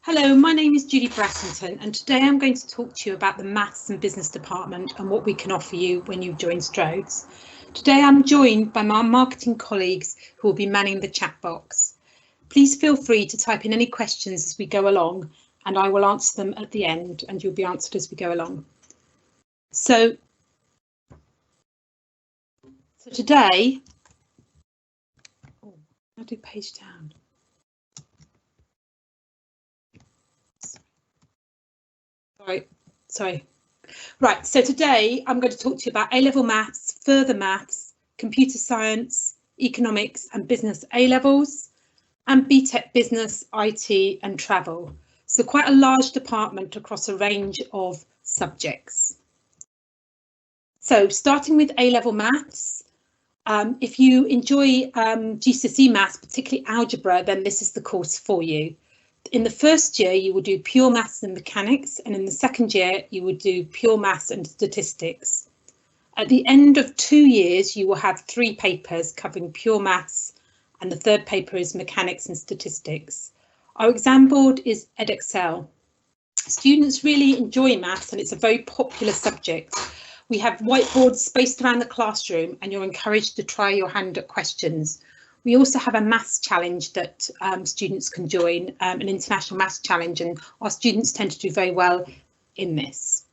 Hello, my name is Judy Brassington and today I'm going to talk to you about the Maths and Business Department and what we can offer you when you join Strodes. Today I'm joined by my marketing colleagues who will be manning the chat box. Please feel free to type in any questions as we go along and I will answer them at the end and you'll be answered as we go along. So today, I'll do page down. Sorry. Right, so today I'm going to talk to you about A-level maths, further maths, computer science, economics and business A-levels, and BTech business, IT and travel. So quite a large department across a range of subjects. So starting with A-level maths, if you enjoy GCSE maths, particularly algebra, then this is the course for you. In the first year, you will do pure maths and mechanics, and in the second year, you will do pure maths and statistics. At the end of 2 years, you will have 3 papers covering pure maths, and the third paper is mechanics and statistics. Our exam board is Edexcel. Students really enjoy maths, and it's a very popular subject. We have whiteboards spaced around the classroom, and you're encouraged to try your hand at questions. We also have a maths challenge that students can join, an international maths challenge, and our students tend to do very well in this.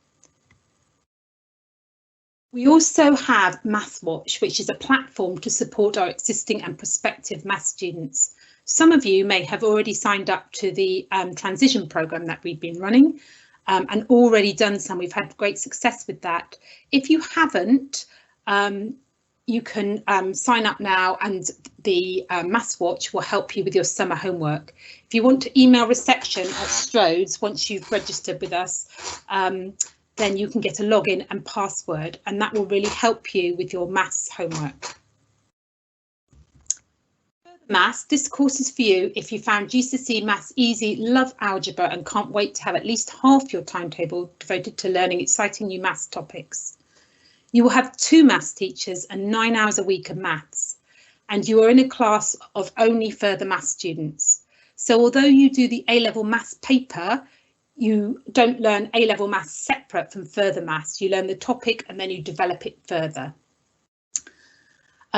We also have MathWatch, which is a platform to support our existing and prospective maths students. Some of you may have already signed up to the transition programme that we've been running and already done some. We've had great success with that. If you haven't, you can sign up now and the MathWatch will help you with your summer homework. If you want to email reception at Strodes once you've registered with us, then you can get a login and password and that will really help you with your maths homework. Maths, this course is for you if you found GCSE maths easy, love algebra and can't wait to have at least half your timetable devoted to learning exciting new maths topics. You will have 2 maths teachers and 9 hours a week of maths, and you are in a class of only further maths students. So although you do the A-level maths paper, you don't learn A-level maths separate from further maths. You learn the topic and then you develop it further.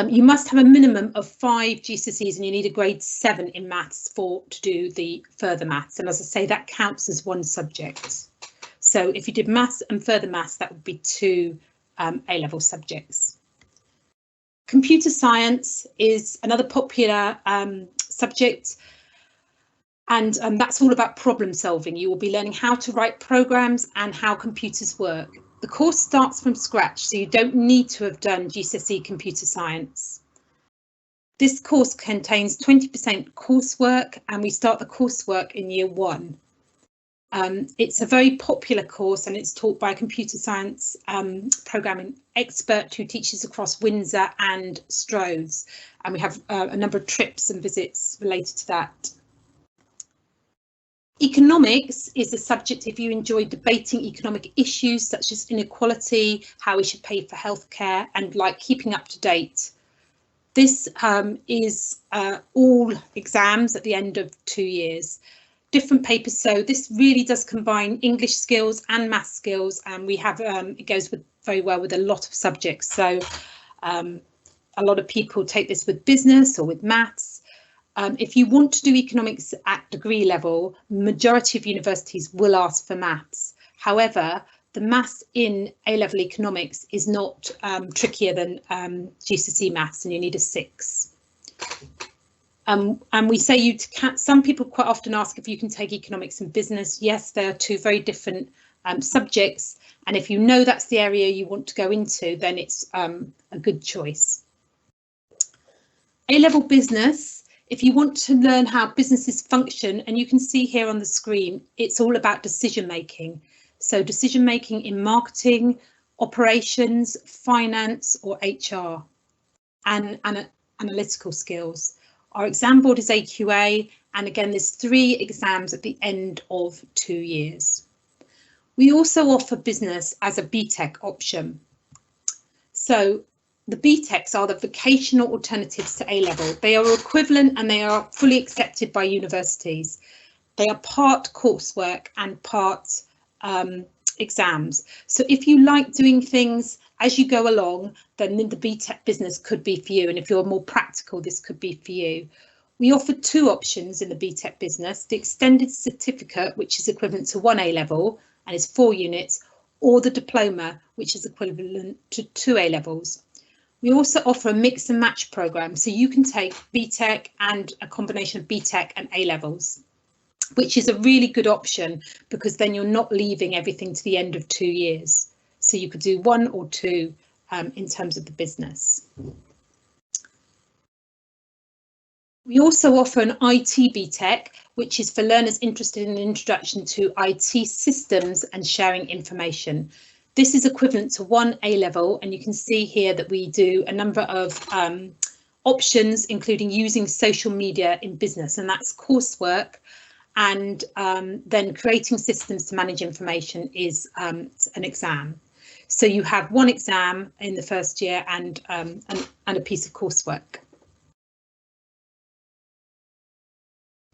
You must have a minimum of 5 GCSEs and you need a grade 7 in maths to do the further maths. And as I say, that counts as 1 subject. So if you did maths and further maths, that would be 2 A-level subjects. Computer science is another popular subject and that's all about problem solving. You will be learning how to write programs and how computers work. The course starts from scratch, so you don't need to have done GCSE computer science. This course contains 20% coursework and we start the coursework in year 1. It's a very popular course and it's taught by a computer science programming expert who teaches across Windsor and Strodes, and we have a number of trips and visits related to that. Economics is a subject if you enjoy debating economic issues such as inequality, how we should pay for healthcare and like keeping up to date. This is all exams at the end of 2 years. Different papers, so this really does combine English skills and math skills, and we have it goes very well with a lot of subjects. So a lot of people take this with business or with maths. If you want to do economics at degree level, majority of universities will ask for maths. However, the maths in A-level economics is not trickier than GCSE maths, and you need a 6. And we say you can. Some people quite often ask if you can take economics and business. Yes, they are 2 very different subjects, and if you know that's the area you want to go into, then it's a good choice. A-level business, if you want to learn how businesses function, and you can see here on the screen, it's all about decision making. So decision making in marketing, operations, finance or HR, and analytical skills. Our exam board is AQA, and again, there's 3 exams at the end of 2 years. We also offer business as a BTech option. So the BTECs are the vocational alternatives to A-level. They are equivalent and they are fully accepted by universities. They are part coursework and part exams. So if you like doing things as you go along, then the BTech business could be for you. And if you're more practical, this could be for you. We offer two options in the BTech business: the extended certificate, which is equivalent to 1 A level and is 4 units, or the diploma, which is equivalent to 2 A levels. We also offer a mix and match programme, so you can take BTech and a combination of BTech and A levels, which is a really good option because then you're not leaving everything to the end of 2 years. So you could do 1 or 2 in terms of the business. We also offer an IT BTech, which is for learners interested in an introduction to IT systems and sharing information. This is equivalent to 1 A level, and you can see here that we do a number of options, including using social media in business, and that's coursework. And then creating systems to manage information is an exam. So you have 1 exam in the first year and a piece of coursework.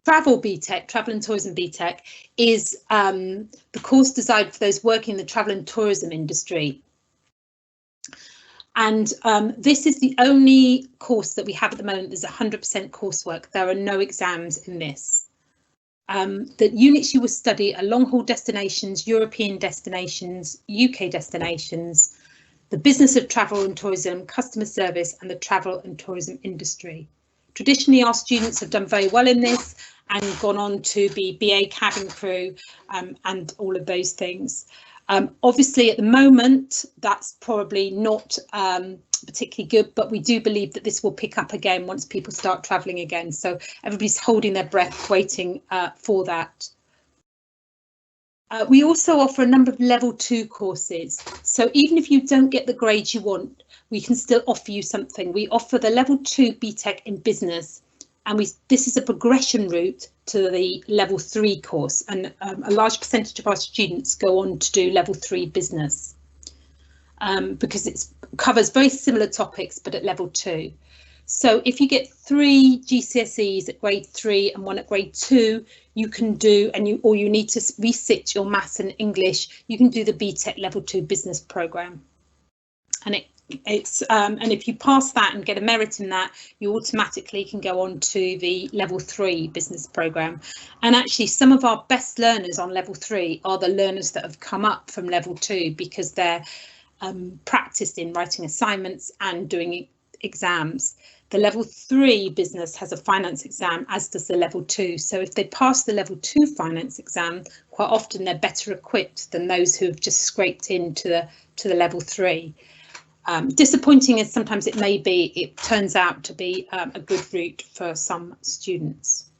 Travel BTech, Travel and Tourism BTech, is the course designed for those working in the travel and tourism industry. And this is the only course that we have at the moment. There's 100% coursework. There are no exams in this. The units you will study are long-haul destinations, European destinations, UK destinations, the business of travel and tourism, customer service, and the travel and tourism industry. Traditionally, our students have done very well in this and gone on to be BA cabin crew and all of those things. Obviously, at the moment, that's probably not particularly good, but we do believe that this will pick up again once people start travelling again. So everybody's holding their breath, waiting for that. We also offer a number of level 2 courses. So even if you don't get the grades you want, we can still offer you something. We offer the level 2 BTech in business, and this is a progression route to the level 3 course, and a large percentage of our students go on to do level 3 business because it covers very similar topics but at level 2. So if you get 3 GCSEs at grade 3 and 1 at grade 2, you can do, or you need to resit your maths and English, you can do the BTech level 2 business programme. And and if you pass that and get a merit in that, you automatically can go on to the level 3 business programme. And actually, some of our best learners on level 3 are the learners that have come up from level 2 because they're practiced in writing assignments and doing exams. The level 3 business has a finance exam, as does the level 2. So if they pass the level 2 finance exam, quite often they're better equipped than those who have just scraped into the level 3. Disappointing as sometimes it may be, it turns out to be a good route for some students.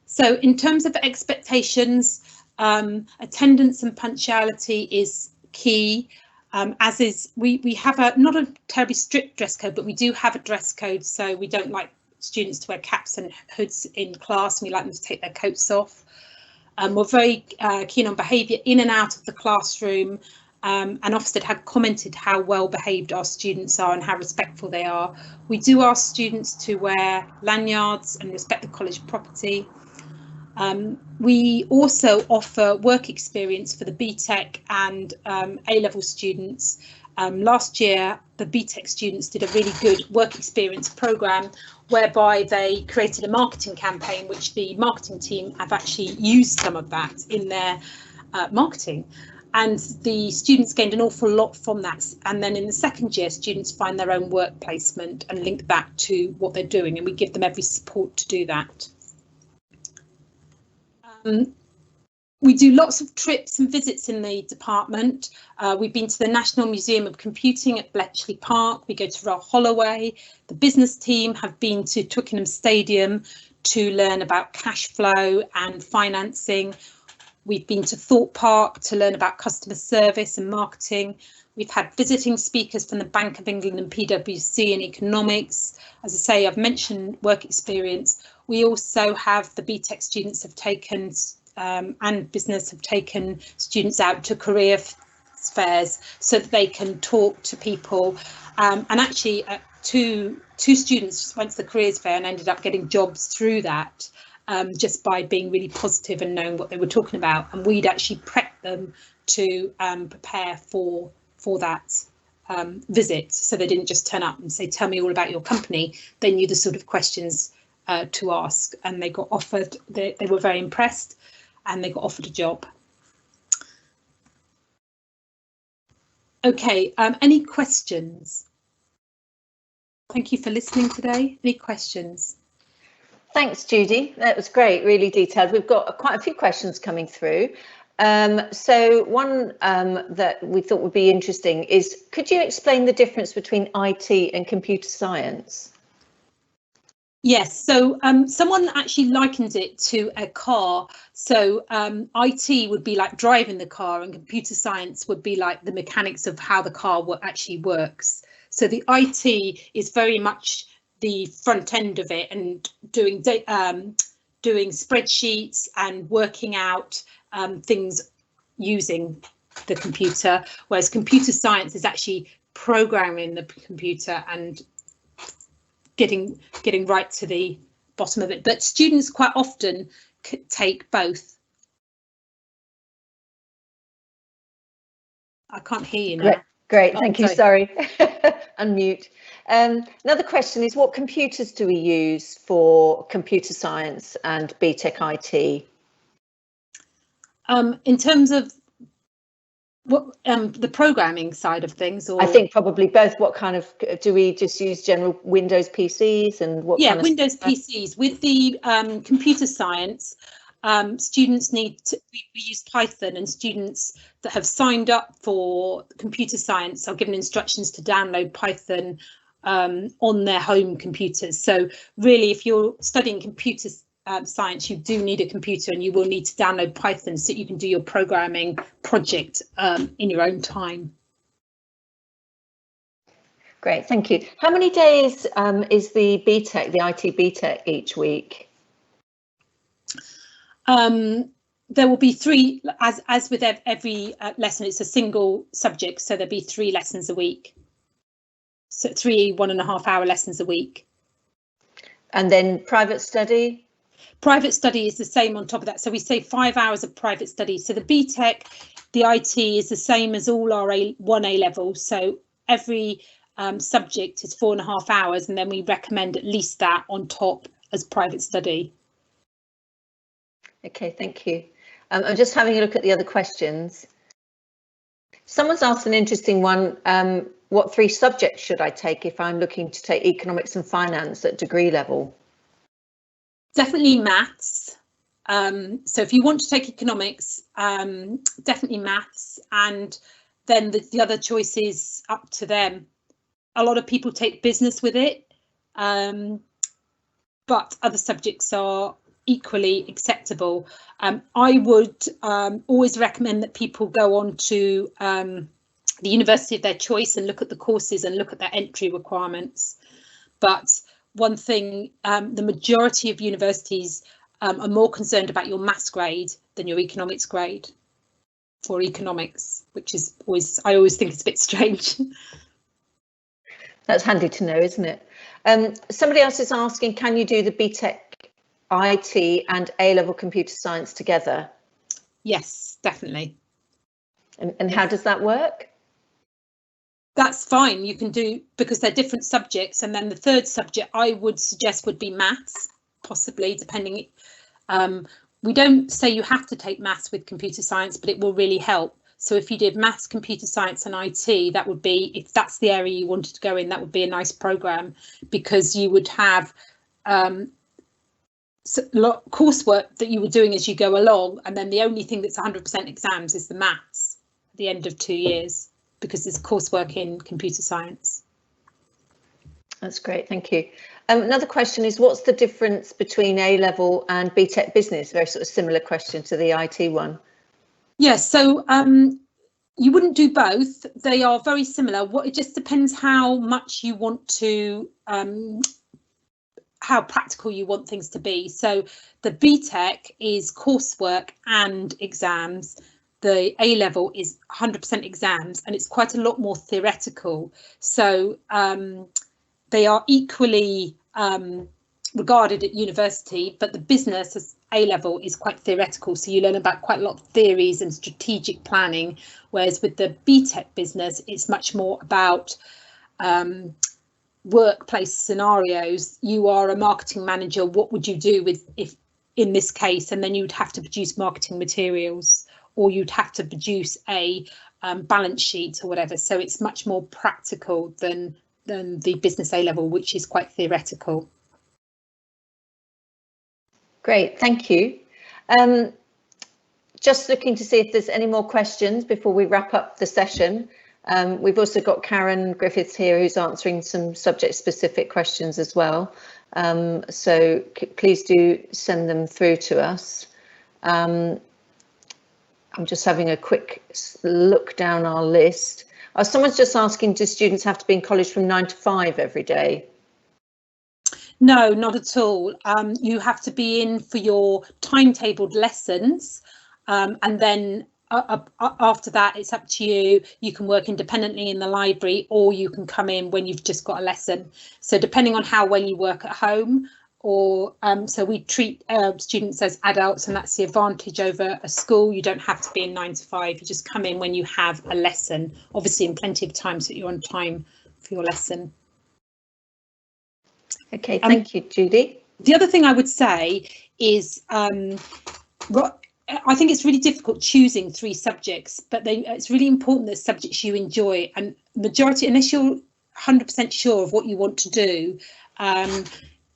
So in terms of expectations, attendance and punctuality is key. As is, we have not a terribly strict dress code, but we do have a dress code. So we don't like students to wear caps and hoods in class, and we like them to take their coats off. We're very keen on behaviour in and out of the classroom. And Ofsted had commented how well behaved our students are and how respectful they are. We do ask students to wear lanyards and respect the college property. We also offer work experience for the BTech and A-level students. Last year, the BTech students did a really good work experience programme whereby they created a marketing campaign, which the marketing team have actually used some of that in their marketing. And the students gained an awful lot from that. And then in the second year, students find their own work placement and link that to what they're doing. And we give them every support to do that. We do lots of trips and visits in the department. We've been to the National Museum of Computing at Bletchley Park. We go to Royal Holloway. The business team have been to Twickenham Stadium to learn about cash flow and financing. We've been to Thorpe Park to learn about customer service and marketing. We've had visiting speakers from the Bank of England and PwC in economics. As I say, I've mentioned work experience. We also have the BTech students have taken and business have taken students out to career fairs so that they can talk to people. And actually, two students went to the careers fair and ended up getting jobs through that. just by being really positive and knowing what they were talking about, and we'd actually prep them to prepare for that visit, so they didn't just turn up and say, tell me all about your company. They knew the sort of questions to ask, and they got offered, they were very impressed, and they got offered a job. Okay, any questions? Thank you for listening today. Any questions? Thanks, Judy. That was great, really detailed. We've got quite a few questions coming through. So one that we thought would be interesting is, could you explain the difference between IT and computer science? Yes, so someone actually likens it to a car. So IT would be like driving the car, and computer science would be like the mechanics of how the car actually works. So the IT is very much the front end of it, and doing spreadsheets and working out things using the computer, whereas computer science is actually programming the computer and getting right to the bottom of it. But students quite often take both. I can't hear you now. Great, thank you. Sorry. Unmute. Another question is, what computers do we use for computer science and BTech IT? In terms of what the programming side of things, or I think probably both. What kind of, do we just use general Windows PCs, and what kind of Windows PCs? With the computer science, students need to, we use Python, and students that have signed up for computer science are given instructions to download Python on their home computers. So really, if you're studying computer science, you do need a computer, and you will need to download Python so you can do your programming project in your own time. Great, thank you. How many days is the BTech, the IT BTech each week? There will be 3, as with every lesson, it's a single subject, so there'll be 3 lessons a week. So 3 1.5-hour lessons a week. And then private study? Private study is the same on top of that. So we say 5 hours of private study. So the BTech, the IT is the same as all our one A level. So every subject is 4.5 hours, and then we recommend at least that on top as private study. Okay, thank you. I'm just having a look at the other questions. Someone's asked an interesting one. What 3 subjects should I take if I'm looking to take economics and finance at degree level? Definitely maths. So if you want to take economics, definitely maths, and then the other choice is up to them. A lot of people take business with it, but other subjects are equally acceptable. I would always recommend that people go on to the university of their choice and look at the courses and look at their entry requirements. But one thing, the majority of universities are more concerned about your maths grade than your economics grade for economics, which is I always think it's a bit strange. That's handy to know, isn't it? Somebody else is asking, can you do the BTech IT and A-level computer science together? Yes, definitely. And how does that work? That's fine, you can do, because they're different subjects, and then the third subject I would suggest would be maths, possibly, depending. We don't say you have to take maths with computer science, but it will really help. So if you did maths, computer science and IT, that would be, if that's the area you wanted to go in, that would be a nice programme, because you would have coursework that you were doing as you go along, and then the only thing that's 100% exams is the maths at the end of 2 years, because there's coursework in computer science. That's great, thank you. Another question is, what's the difference between A-level and BTech business? Very sort of similar question to the IT one. Yes, so you wouldn't do both. They are very similar. It just depends how much you want to, how practical you want things to be. So the BTech is coursework and exams. The A-level is 100% exams, and it's quite a lot more theoretical. So they are equally regarded at university, but the business as A level is quite theoretical, so you learn about quite a lot of theories and strategic planning, whereas with the BTech business it's much more about workplace scenarios. You are a marketing manager, what would you do with if in this case, and then you'd have to produce marketing materials, or you'd have to produce a balance sheet or whatever. So it's much more practical than the business A level, which is quite theoretical. Great, thank you. Just looking to see if there's any more questions before we wrap up the session. We've also got Karen Griffiths here who's answering some subject specific questions as well. So please do send them through to us. I'm just having a quick look down our list. Someone's just asking, do students have to be in college from 9 to 5 every day? No, not at all. You have to be in for your timetabled lessons, and then after that it's up to you. You can work independently in the library, or you can come in when you've just got a lesson. So depending on how well you work at home, or so we treat students as adults, and that's the advantage over a school. You don't have to be in 9 to 5. You just come in when you have a lesson, obviously in plenty of time so that you're on time for your lesson. Okay, thank you, Judy. The other thing I would say is I think it's really difficult choosing 3 subjects, but it's really important that subjects you enjoy, and majority, unless you're 100% sure of what you want to do,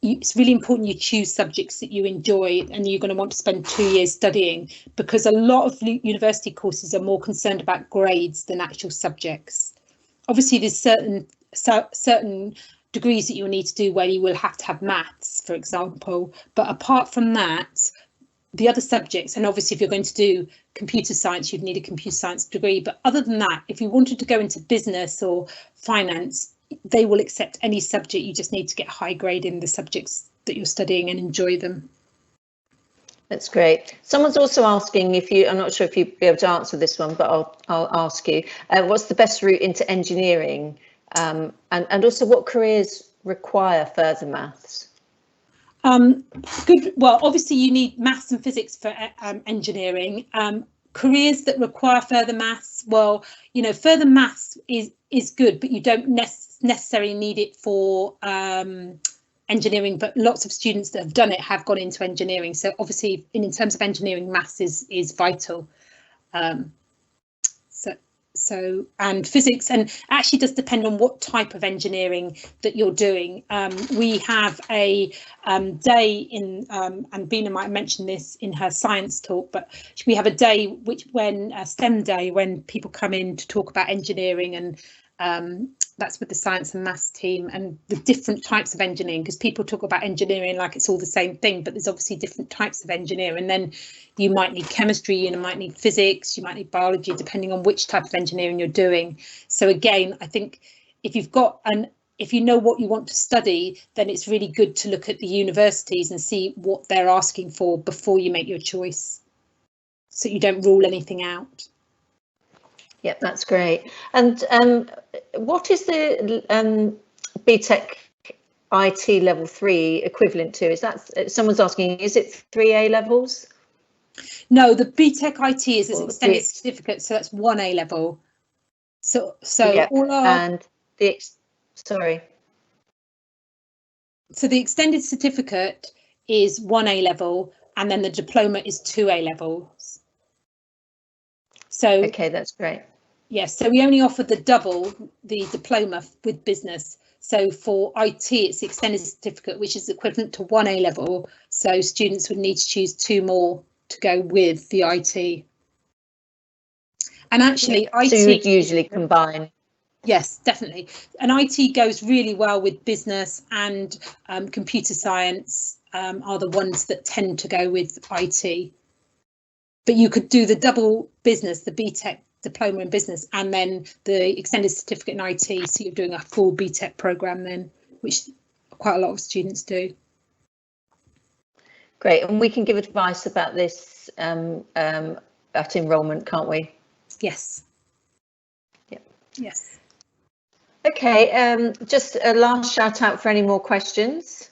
it's really important you choose subjects that you enjoy and you're going to want to spend 2 years studying, because a lot of university courses are more concerned about grades than actual subjects. Obviously there's certain degrees that you'll need to do where you will have to have maths, for example, but apart from that, the other subjects, and obviously if you're going to do computer science, you'd need a computer science degree, but other than that, if you wanted to go into business or finance, they will accept any subject. You just need to get a high grade in the subjects that you're studying and enjoy them. That's great. Someone's also asking if you, I'm not sure if you'd be able to answer this one, but I'll ask you, what's the best route into engineering? And also what careers require further maths? Good. Well, obviously you need maths and physics for engineering. Careers that require further maths, well, you know, further maths is good, but you don't necessarily need it for engineering, but lots of students that have done it have gone into engineering. So obviously in terms of engineering, maths is vital. So and physics, and actually does depend on what type of engineering that you're doing. We have a day in, and Bina might mention this in her science talk, but we have a day when STEM day, when people come in to talk about engineering, and that's with the science and maths team, and the different types of engineering, because people talk about engineering like it's all the same thing, but there's obviously different types of engineering. And then you might need chemistry, you might need physics, you might need biology, depending on which type of engineering you're doing. So again, I think if if you know what you want to study, then it's really good to look at the universities and see what they're asking for before you make your choice, so you don't rule anything out. Yep, that's great. And what is the BTech IT level 3 equivalent to? Is that, someone's asking, is it 3 A levels? No, the BTech IT is an extended certificate, so that's 1 A level. So yeah, all our, and the sorry. So the extended certificate is 1 A level, and then the diploma is 2 A levels. So okay, that's great. Yes, so we only offer the diploma with business. So for IT, it's the extended certificate, which is equivalent to 1 A level. So students would need to choose 2 more to go with the IT. And actually, yeah. So you would usually combine. Yes, definitely. And IT goes really well with business, and computer science are the ones that tend to go with IT. But you could do the double business, the BTech diploma in business, and then the extended certificate in IT, so you're doing a full BTech program then, which quite a lot of students do. Great, and we can give advice about this at enrolment, can't we? Yes. Yep. Yes. Okay, just a last shout out for any more questions.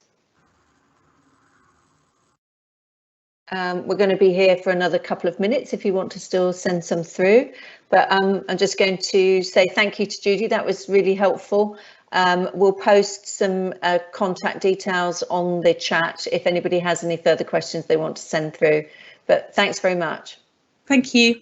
We're going to be here for another couple of minutes if you want to still send some through. But I'm just going to say thank you to Judy. That was really helpful. We'll post some contact details on the chat if anybody has any further questions they want to send through. But thanks very much. Thank you.